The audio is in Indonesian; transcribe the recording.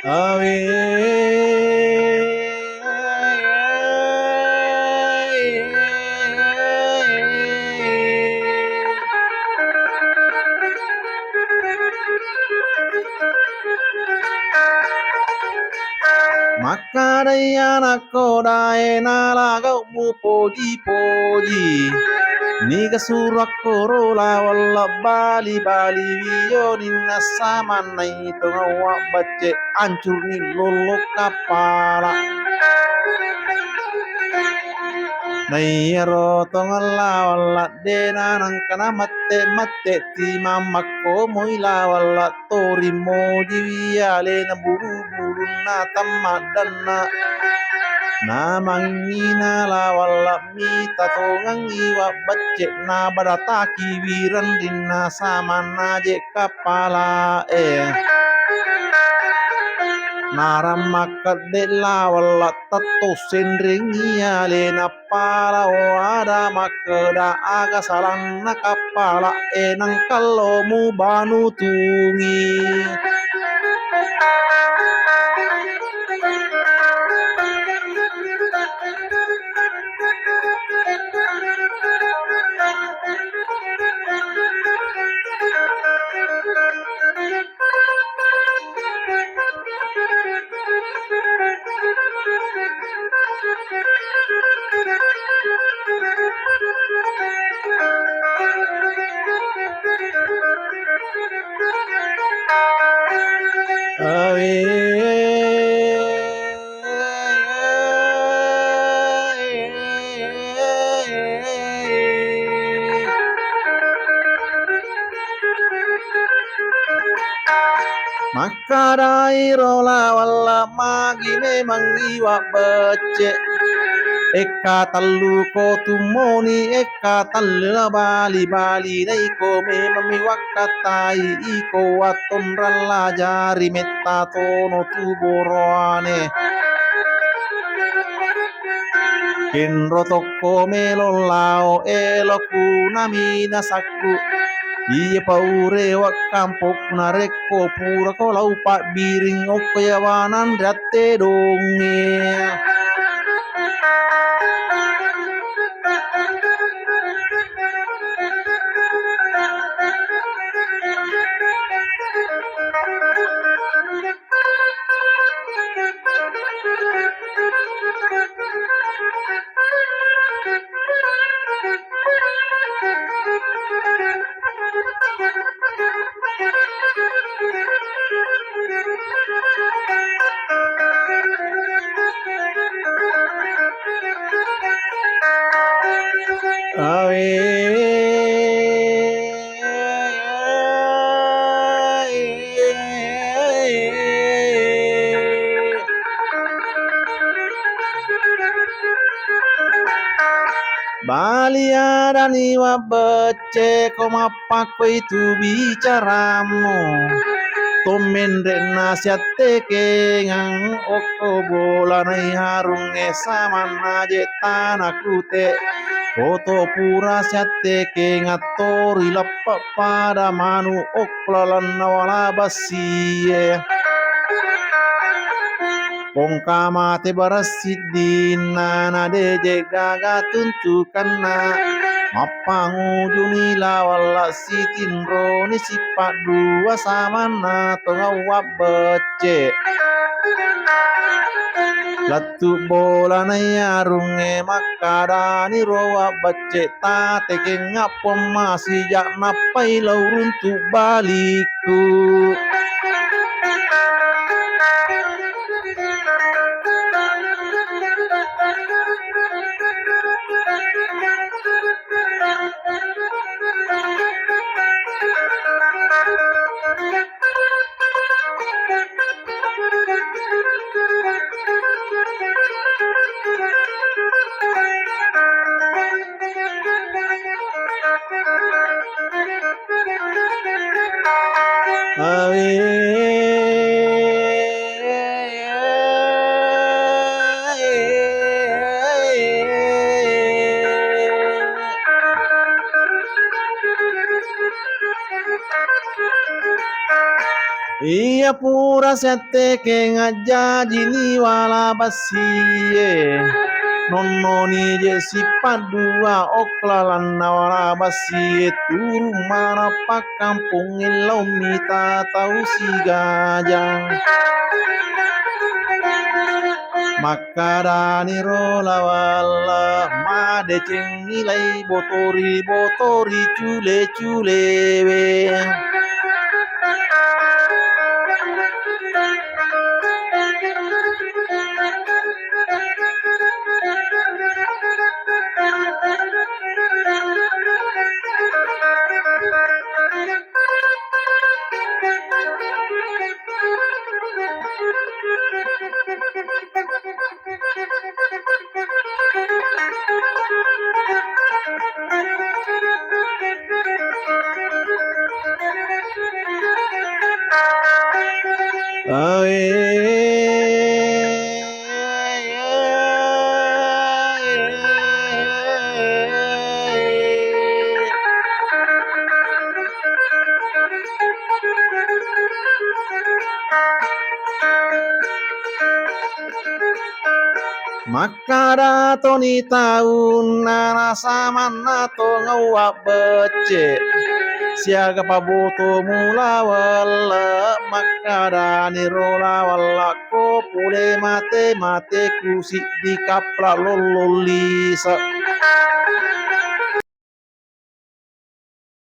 Awe Makaraya kodae nalagau mu poji Niga surak korola walla bali wiyo ninna samanai tongawa bacce ancur ni lolo kapala Naiyaro tongalla walla dena nangkana matte timamakko moila walla tori moji wiyale na buru na tamadana na mangina la walla mita tongang iwa bacce na badataki wiran dinna samana je kapala Naramakad de la walla tatto sendringia le na pala o ada makeda aga salang na kapala nang kalau mu banu tungi Makadai rola walla magine mangiwa becce Eka tallu ko tumoni eka talla bali dai ko me mami wakatai iko waton ralla jari metta tono tuboroane Kenro tokko melolao eloku namina sakku Iya paure wak kampok nareko pura ko lau pak biring oko yawanan rate donge Balia dan iwa becce komapa itu bicaramu Tomendre nasiate kengang oko bola nai harung sama je tanakute Foto pura siate kengatori lappa pada manu oklalan wala basie Pongkama te barasidin na deje gaga tuntukan na Mapangu junila wala sitin roni sipat dua sama na tongawa becce Latu bola na yarunge makadani rowa becce ta teke ngapom masih jak napai laurun tu baliku Ia pura sette ke ngajaji ni wala basiye nonnoni je si padua oklalan nawala basiye turu mana pak kampung ilau mita tahu si gajang makarani rola wala made ceng nilai botori cule we Makara toni taun nana samana to ngawa becek siaga paboto mula wala makara ni rola wala ko pule mate kusik di kapla lololisa